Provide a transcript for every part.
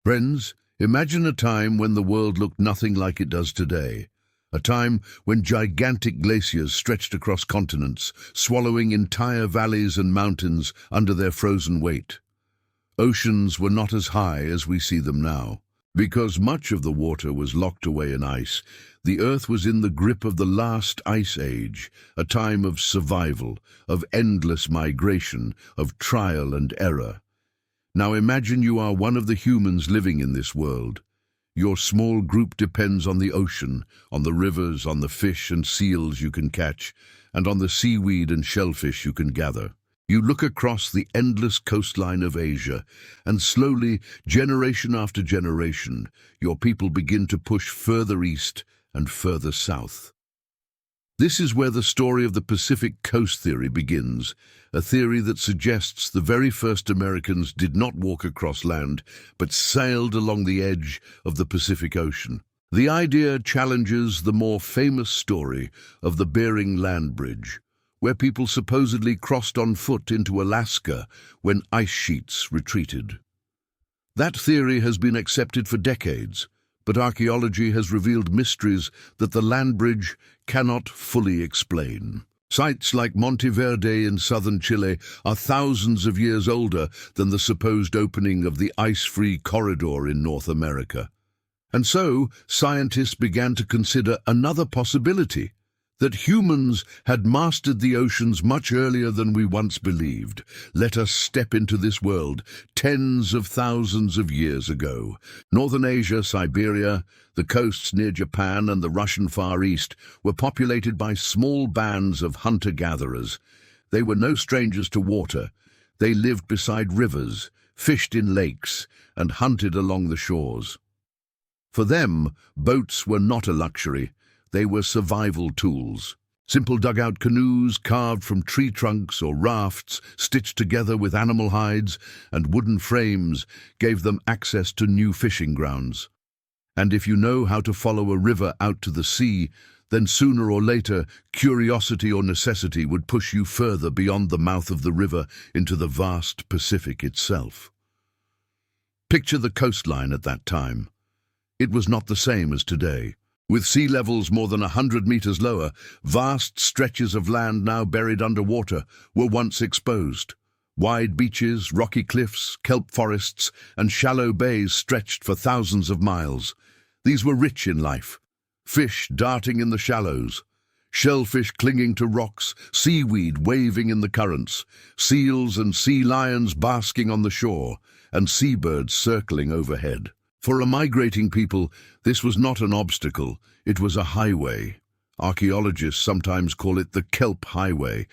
Friends, imagine a time when the world looked nothing like it does today. A time when gigantic glaciers stretched across continents, swallowing entire valleys and mountains under their frozen weight. Oceans were not as high as we see them now. Because much of the water was locked away in ice, the Earth was in the grip of the last ice age, a time of survival, of endless migration, of trial and error. Now imagine you are one of the humans living in this world. Your small group depends on the ocean, on the rivers, on the fish and seals you can catch, and on the seaweed and shellfish you can gather. You look across the endless coastline of Asia, and slowly, generation after generation, your people begin to push further east and further south. This is where the story of the Pacific Coast Theory begins, a theory that suggests the very first Americans did not walk across land, but sailed along the edge of the Pacific Ocean. The idea challenges the more famous story of the Bering Land Bridge, where people supposedly crossed on foot into Alaska when ice sheets retreated. That theory has been accepted for decades, but archaeology has revealed mysteries that the land bridge cannot fully explain. Sites like Monteverde in southern Chile are thousands of years older than the supposed opening of the ice-free corridor in North America. And so, scientists began to consider another possibility, that humans had mastered the oceans much earlier than we once believed. Let us step into this world tens of thousands of years ago. Northern Asia, Siberia, the coasts near Japan and the Russian Far East were populated by small bands of hunter-gatherers. They were no strangers to water. They lived beside rivers, fished in lakes, and hunted along the shores. For them, boats were not a luxury. They were survival tools. Simple dugout canoes carved from tree trunks or rafts stitched together with animal hides and wooden frames gave them access to new fishing grounds. And if you know how to follow a river out to the sea, then sooner or later, curiosity or necessity would push you further beyond the mouth of the river into the vast Pacific itself. Picture the coastline at that time. It was not the same as today. With sea levels more than 100 meters lower, vast stretches of land now buried underwater were once exposed. Wide beaches, rocky cliffs, kelp forests, and shallow bays stretched for thousands of miles. These were rich in life. Fish darting in the shallows, shellfish clinging to rocks, seaweed waving in the currents, seals and sea lions basking on the shore, and seabirds circling overhead. For a migrating people, this was not an obstacle, it was a highway. Archaeologists sometimes call it the kelp highway,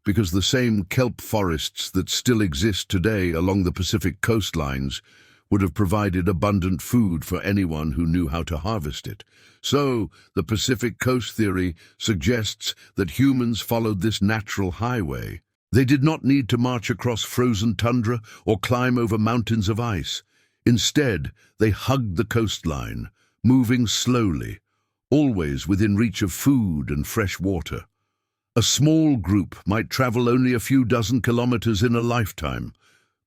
because the same kelp forests that still exist today along the Pacific coastlines would have provided abundant food for anyone who knew how to harvest it. So, the Pacific Coast Theory suggests that humans followed this natural highway. They did not need to march across frozen tundra or climb over mountains of ice. Instead, they hugged the coastline, moving slowly, always within reach of food and fresh water. A small group might travel only a few dozen kilometers in a lifetime,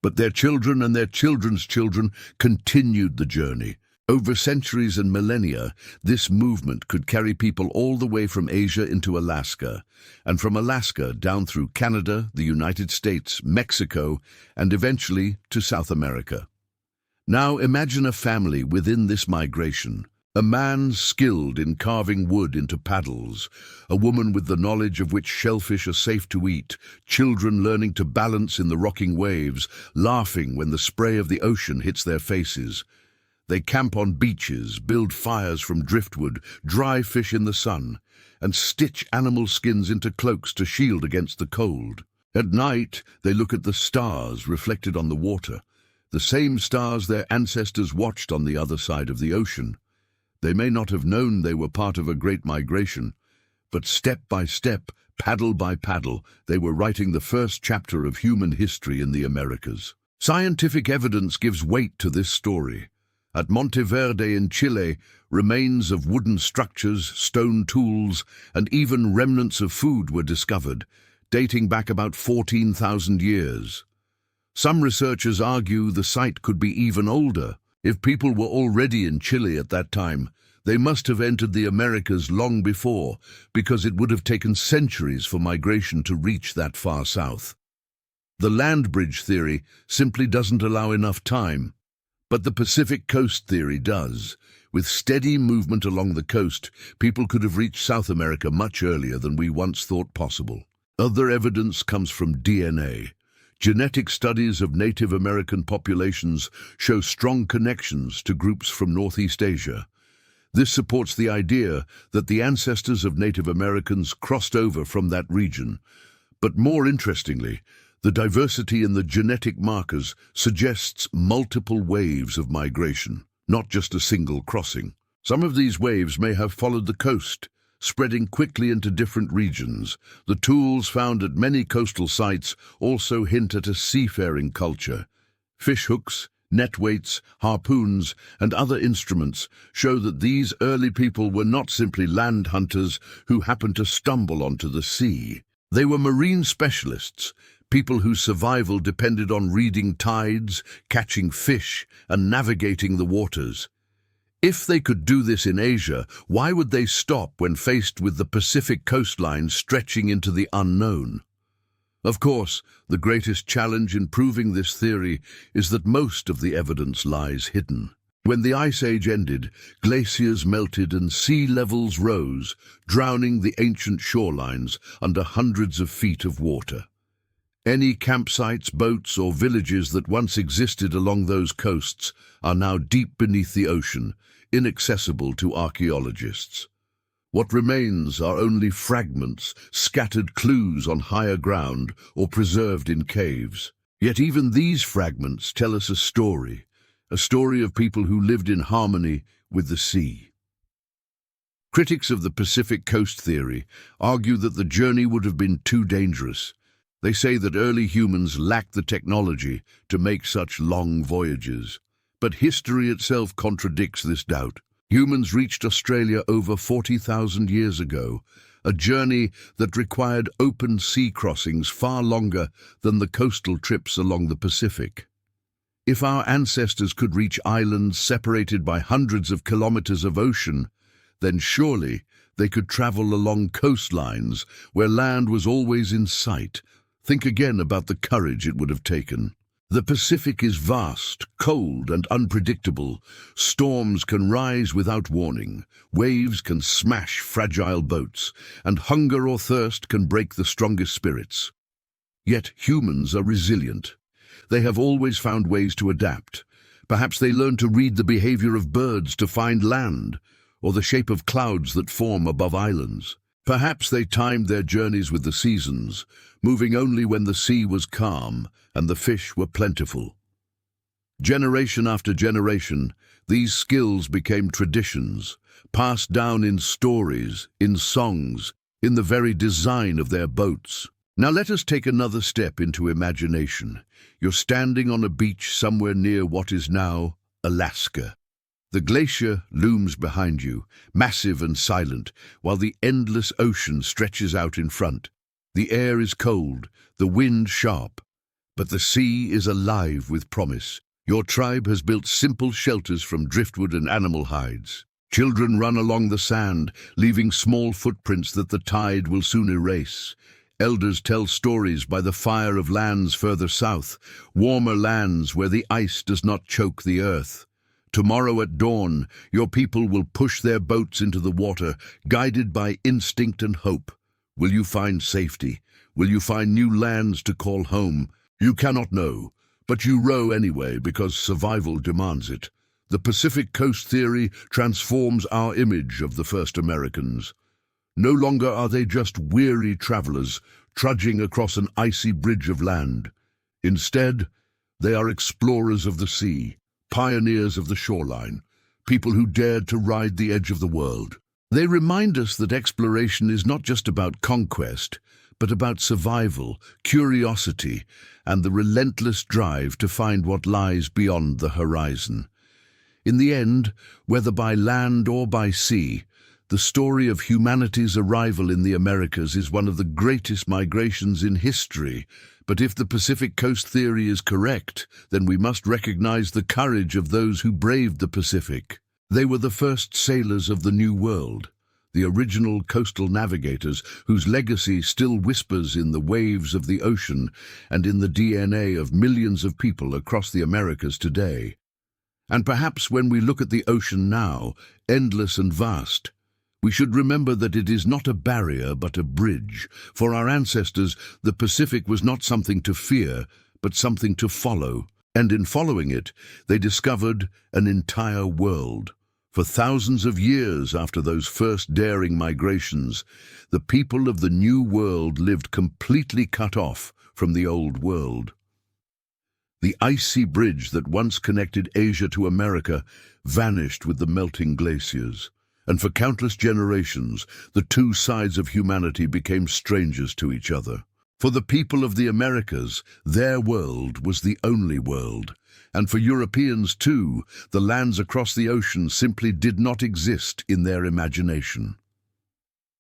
but their children and their children's children continued the journey. Over centuries and millennia, this movement could carry people all the way from Asia into Alaska, and from Alaska down through Canada, the United States, Mexico, and eventually to South America. Now imagine a family within this migration. A man skilled in carving wood into paddles, a woman with the knowledge of which shellfish are safe to eat, children learning to balance in the rocking waves, laughing when the spray of the ocean hits their faces. They camp on beaches, build fires from driftwood, dry fish in the sun, and stitch animal skins into cloaks to shield against the cold. At night, they look at the stars reflected on the water, the same stars their ancestors watched on the other side of the ocean. They may not have known they were part of a great migration, but step by step, paddle by paddle, they were writing the first chapter of human history in the Americas. Scientific evidence gives weight to this story. At Monteverde in Chile, remains of wooden structures, stone tools, and even remnants of food were discovered, dating back about 14,000 years. Some researchers argue the site could be even older. If people were already in Chile at that time, they must have entered the Americas long before, because it would have taken centuries for migration to reach that far south. The land bridge theory simply doesn't allow enough time, but the Pacific coast theory does. With steady movement along the coast, people could have reached South America much earlier than we once thought possible. Other evidence comes from DNA. Genetic studies of Native American populations show strong connections to groups from Northeast Asia. This supports the idea that the ancestors of Native Americans crossed over from that region. But more interestingly, the diversity in the genetic markers suggests multiple waves of migration, not just a single crossing. Some of these waves may have followed the coast, spreading quickly into different regions. The tools found at many coastal sites also hint at a seafaring culture. Fish hooks, net weights, harpoons, and other instruments show that these early people were not simply land hunters who happened to stumble onto the sea. They were marine specialists, people whose survival depended on reading tides, catching fish, and navigating the waters. If they could do this in Asia, why would they stop when faced with the Pacific coastline stretching into the unknown? Of course, the greatest challenge in proving this theory is that most of the evidence lies hidden. When the Ice Age ended, glaciers melted and sea levels rose, drowning the ancient shorelines under hundreds of feet of water. Any campsites, boats, or villages that once existed along those coasts are now deep beneath the ocean, inaccessible to archaeologists. What remains are only fragments, scattered clues on higher ground, or preserved in caves. Yet even these fragments tell us a story of people who lived in harmony with the sea. Critics of the Pacific coast theory argue that the journey would have been too dangerous. They say that early humans lacked the technology to make such long voyages. But history itself contradicts this doubt. Humans reached Australia over 40,000 years ago, a journey that required open sea crossings far longer than the coastal trips along the Pacific. If our ancestors could reach islands separated by hundreds of kilometers of ocean, then surely they could travel along coastlines where land was always in sight. Think again about the courage it would have taken. The Pacific is vast, cold, and unpredictable. Storms can rise without warning, waves can smash fragile boats, and hunger or thirst can break the strongest spirits. Yet humans are resilient. They have always found ways to adapt. Perhaps they learned to read the behavior of birds to find land, or the shape of clouds that form above islands. Perhaps they timed their journeys with the seasons, moving only when the sea was calm and the fish were plentiful. Generation after generation, these skills became traditions, passed down in stories, in songs, in the very design of their boats. Now let us take another step into imagination. You're standing on a beach somewhere near what is now Alaska. The glacier looms behind you, massive and silent, while the endless ocean stretches out in front. The air is cold, the wind sharp, but the sea is alive with promise. Your tribe has built simple shelters from driftwood and animal hides. Children run along the sand, leaving small footprints that the tide will soon erase. Elders tell stories by the fire of lands further south, warmer lands where the ice does not choke the earth. Tomorrow at dawn, your people will push their boats into the water, guided by instinct and hope. Will you find safety? Will you find new lands to call home? You cannot know, but you row anyway because survival demands it. The Pacific Coast theory transforms our image of the first Americans. No longer are they just weary travelers trudging across an icy bridge of land. Instead, they are explorers of the sea, pioneers of the shoreline, people who dared to ride the edge of the world. They remind us that exploration is not just about conquest, but about survival, curiosity, and the relentless drive to find what lies beyond the horizon. In the end, whether by land or by sea, The story of humanity's arrival in the Americas is one of the greatest migrations in history. But if the Pacific Coast theory is correct, then we must recognize the courage of those who braved the Pacific. They were the first sailors of the New World, the original coastal navigators whose legacy still whispers in the waves of the ocean and in the DNA of millions of people across the Americas today. And perhaps when we look at the ocean now, endless and vast, we should remember that it is not a barrier but a bridge. For our ancestors, the Pacific was not something to fear, but something to follow. And in following it, they discovered an entire world. For thousands of years after those first daring migrations, the people of the New World lived completely cut off from the Old World. The icy bridge that once connected Asia to America vanished with the melting glaciers. And for countless generations, the two sides of humanity became strangers to each other. For the people of the Americas, their world was the only world. And for Europeans too, the lands across the ocean simply did not exist in their imagination.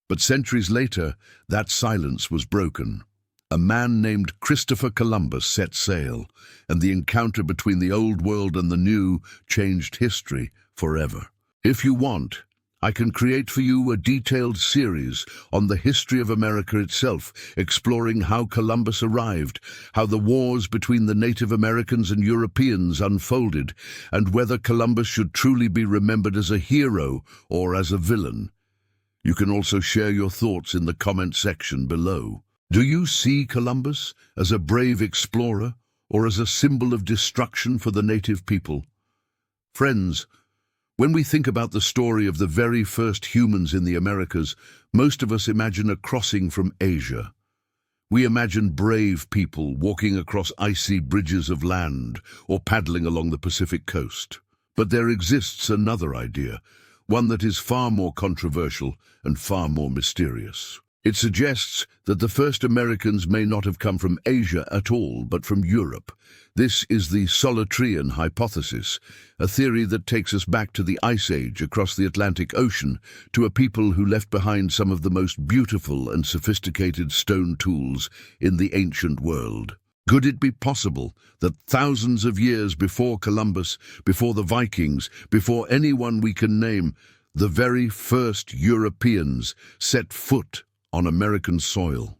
But centuries later, that silence was broken. A man named Christopher Columbus set sail, and the encounter between the Old World and the New changed history forever. If you want, I can create for you a detailed series on the history of America itself, exploring how Columbus arrived, how the wars between the Native Americans and Europeans unfolded, and whether Columbus should truly be remembered as a hero or as a villain. You can also share your thoughts in the comment section below. Do you see Columbus as a brave explorer or as a symbol of destruction for the native people? Friends, when we think about the story of the very first humans in the Americas, most of us imagine a crossing from Asia. We imagine brave people walking across icy bridges of land or paddling along the Pacific coast. But there exists another idea, one that is far more controversial and far more mysterious. It suggests that the first Americans may not have come from Asia at all, but from Europe. This is the Solutrean hypothesis, a theory that takes us back to the Ice Age across the Atlantic Ocean, to a people who left behind some of the most beautiful and sophisticated stone tools in the ancient world. Could it be possible that thousands of years before Columbus, before the Vikings, before anyone we can name, the very first Europeans set foot on American soil?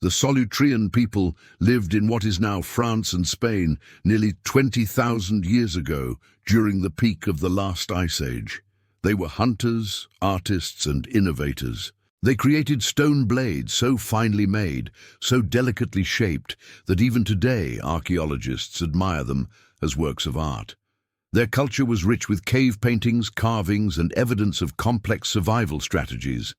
The Solutrean people lived in what is now France and Spain nearly 20,000 years ago, during the peak of the last ice age. They were hunters, artists, and innovators. They created stone blades so finely made, so delicately shaped, that even today archaeologists admire them as works of art. Their culture was rich with cave paintings, carvings, and evidence of complex survival strategies.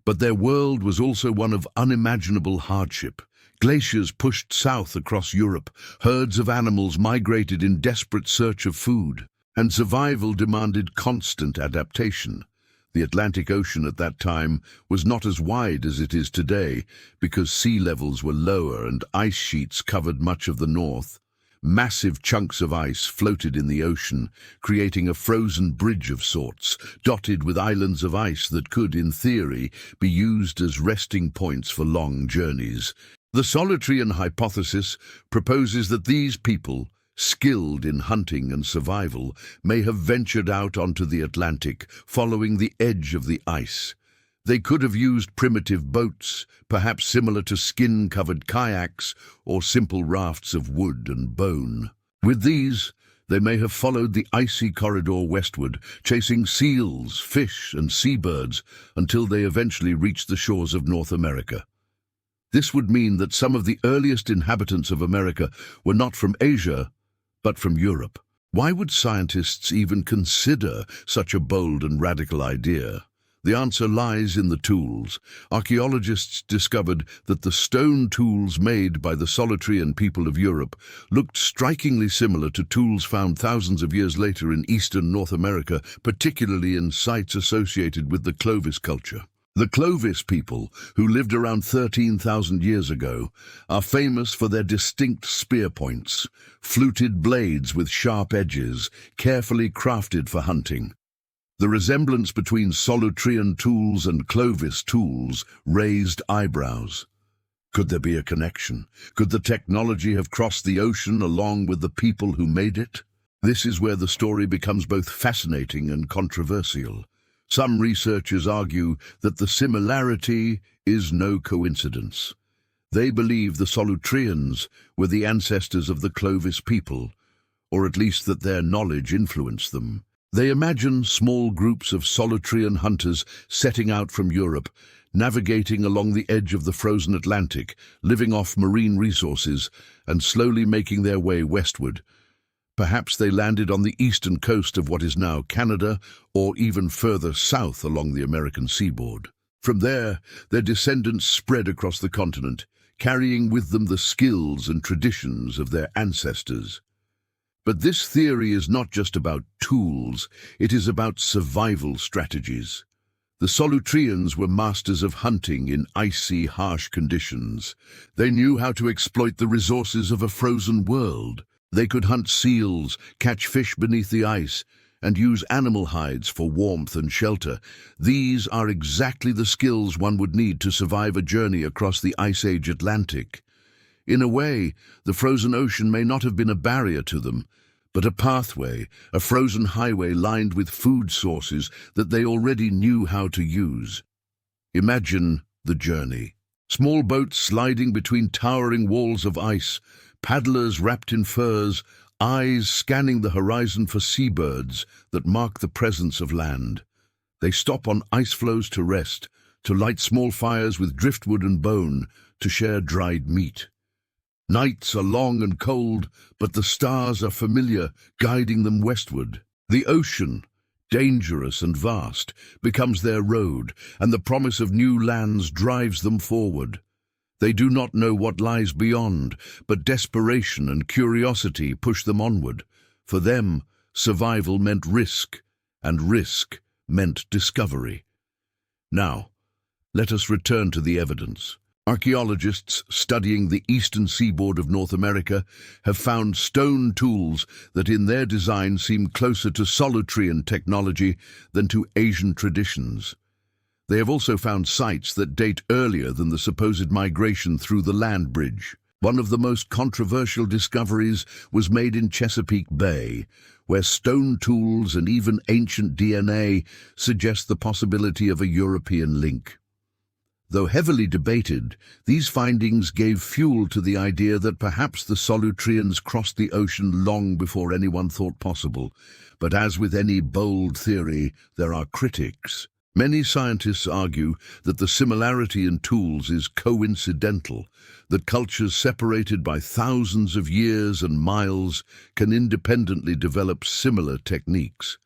But their world was also one of unimaginable hardship. Glaciers pushed south across Europe, herds of animals migrated in desperate search of food, and survival demanded constant adaptation. The Atlantic Ocean at that time was not as wide as it is today, because sea levels were lower and ice sheets covered much of the north. Massive chunks of ice floated in the ocean, creating a frozen bridge of sorts, dotted with islands of ice that could, in theory, be used as resting points for long journeys. The Solutrean hypothesis proposes that these people, skilled in hunting and survival, may have ventured out onto the Atlantic, following the edge of the ice. They could have used primitive boats, perhaps similar to skin-covered kayaks or simple rafts of wood and bone. With these, they may have followed the icy corridor westward, chasing seals, fish, and seabirds until they eventually reached the shores of North America. This would mean that some of the earliest inhabitants of America were not from Asia, but from Europe. Why would scientists even consider such a bold and radical idea? The answer lies in the tools. Archaeologists discovered that the stone tools made by the Solutrean people of Europe looked strikingly similar to tools found thousands of years later in eastern North America, particularly in sites associated with the Clovis culture. The Clovis people, who lived around 13,000 years ago, are famous for their distinct spear points, fluted blades with sharp edges, carefully crafted for hunting. The resemblance between Solutrean tools and Clovis tools raised eyebrows. Could there be a connection? Could the technology have crossed the ocean along with the people who made it? This is where the story becomes both fascinating and controversial. Some researchers argue that the similarity is no coincidence. They believe the Solutreans were the ancestors of the Clovis people, or at least that their knowledge influenced them. They imagine small groups of Solutrean hunters setting out from Europe, navigating along the edge of the frozen Atlantic, living off marine resources, and slowly making their way westward. Perhaps they landed on the eastern coast of what is now Canada, or even further south along the American seaboard. From there, their descendants spread across the continent, carrying with them the skills and traditions of their ancestors. But this theory is not just about tools, it is about survival strategies. The Solutreans were masters of hunting in icy, harsh conditions. They knew how to exploit the resources of a frozen world. They could hunt seals, catch fish beneath the ice, and use animal hides for warmth and shelter. These are exactly the skills one would need to survive a journey across the Ice Age Atlantic. In a way, the frozen ocean may not have been a barrier to them, but a pathway, a frozen highway lined with food sources that they already knew how to use. Imagine the journey. Small boats sliding between towering walls of ice, paddlers wrapped in furs, eyes scanning the horizon for seabirds that mark the presence of land. They stop on ice floes to rest, to light small fires with driftwood and bone, to share dried meat. Nights are long and cold, but the stars are familiar, guiding them westward. The ocean, dangerous and vast, becomes their road, and the promise of new lands drives them forward. They do not know what lies beyond, but desperation and curiosity push them onward. For them, survival meant risk, and risk meant discovery. Now, let us return to the evidence. Archaeologists studying the eastern seaboard of North America have found stone tools that in their design seem closer to Solutrean technology than to Asian traditions. They have also found sites that date earlier than the supposed migration through the land bridge. One of the most controversial discoveries was made in Chesapeake Bay, where stone tools and even ancient DNA suggest the possibility of a European link. Though heavily debated, these findings gave fuel to the idea that perhaps the Solutreans crossed the ocean long before anyone thought possible. But as with any bold theory, there are critics. Many scientists argue that the similarity in tools is coincidental, that cultures separated by thousands of years and miles can independently develop similar techniques.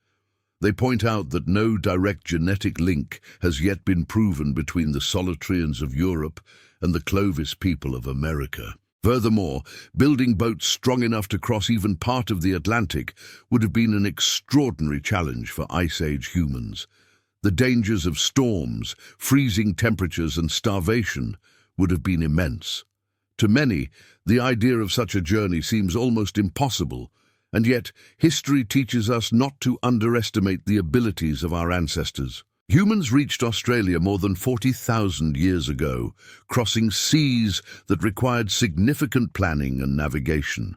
They point out that no direct genetic link has yet been proven between the Solutreans of Europe and the Clovis people of America. Furthermore, building boats strong enough to cross even part of the Atlantic would have been an extraordinary challenge for Ice Age humans. The dangers of storms, freezing temperatures, and starvation would have been immense. To many, the idea of such a journey seems almost impossible, and yet history teaches us not to underestimate the abilities of our ancestors. Humans reached Australia more than 40,000 years ago, crossing seas that required significant planning and navigation.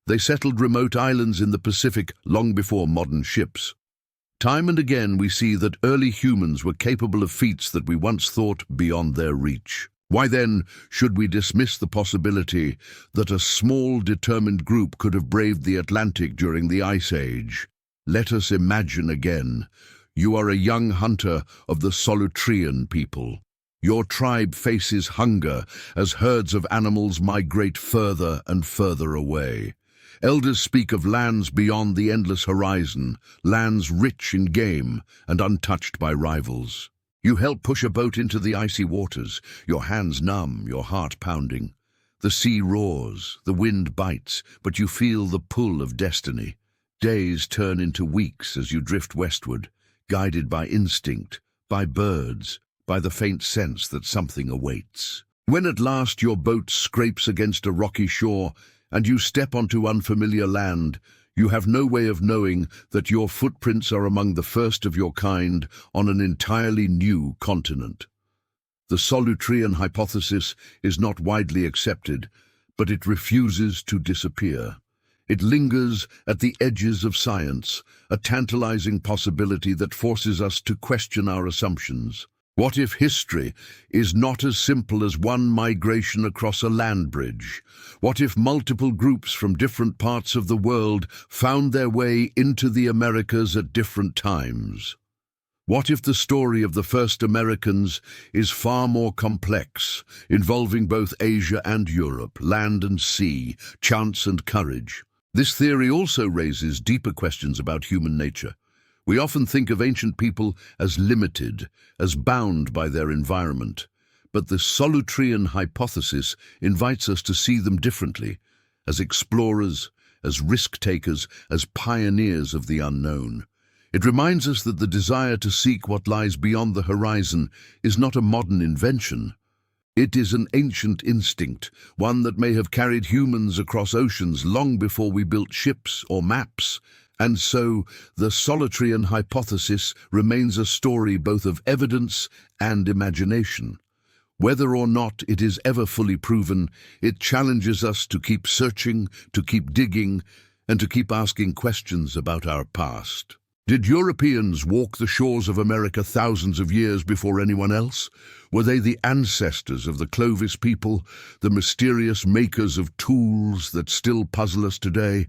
They settled remote islands in the Pacific long before modern ships. Time and again we see that early humans were capable of feats that we once thought beyond their reach. Why then should we dismiss the possibility that a small, determined group could have braved the Atlantic during the Ice Age? Let us imagine again. You are a young hunter of the Solutrean people. Your tribe faces hunger as herds of animals migrate further and further away. Elders speak of lands beyond the endless horizon, lands rich in game and untouched by rivals. You help push a boat into the icy waters, your hands numb, your heart pounding. The sea roars, the wind bites, but you feel the pull of destiny. Days turn into weeks as you drift westward, guided by instinct, by birds, by the faint sense that something awaits. When at last your boat scrapes against a rocky shore and you step onto unfamiliar land, You have no way of knowing that your footprints are among the first of your kind on an entirely new continent. The Solutrean hypothesis is not widely accepted, but it refuses to disappear. It lingers at the edges of science, a tantalizing possibility that forces us to question our assumptions. What if history is not as simple as one migration across a land bridge? What if multiple groups from different parts of the world found their way into the Americas at different times? What if the story of the first Americans is far more complex, involving both Asia and Europe, land and sea, chance and courage? This theory also raises deeper questions about human nature. We often think of ancient people as limited, as bound by their environment. But the Solutrean hypothesis invites us to see them differently, as explorers, as risk-takers, as pioneers of the unknown. It reminds us that the desire to seek what lies beyond the horizon is not a modern invention. It is an ancient instinct, one that may have carried humans across oceans long before we built ships or maps. And so, the Solutrean hypothesis remains a story both of evidence and imagination. Whether or not it is ever fully proven, it challenges us to keep searching, to keep digging, and to keep asking questions about our past. Did Europeans walk the shores of America thousands of years before anyone else? Were they the ancestors of the Clovis people, the mysterious makers of tools that still puzzle us today?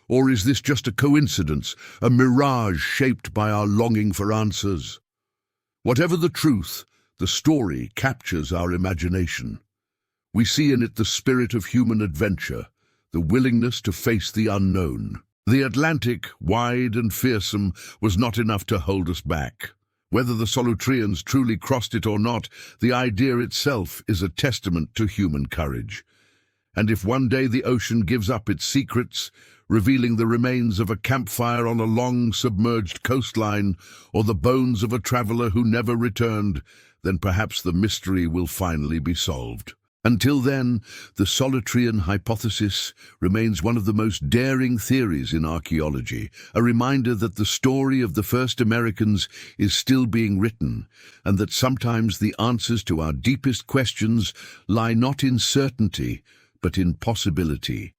Or is this just a coincidence, a mirage shaped by our longing for answers? Whatever the truth, the story captures our imagination. We see in it the spirit of human adventure, the willingness to face the unknown. The Atlantic, wide and fearsome, was not enough to hold us back. Whether the Solutreans truly crossed it or not, the idea itself is a testament to human courage. And if one day the ocean gives up its secrets, revealing the remains of a campfire on a long submerged coastline, or the bones of a traveler who never returned, then perhaps the mystery will finally be solved. Until then, the Solutrean hypothesis remains one of the most daring theories in archaeology, a reminder that the story of the first Americans is still being written, and that sometimes the answers to our deepest questions lie not in certainty, but in possibility.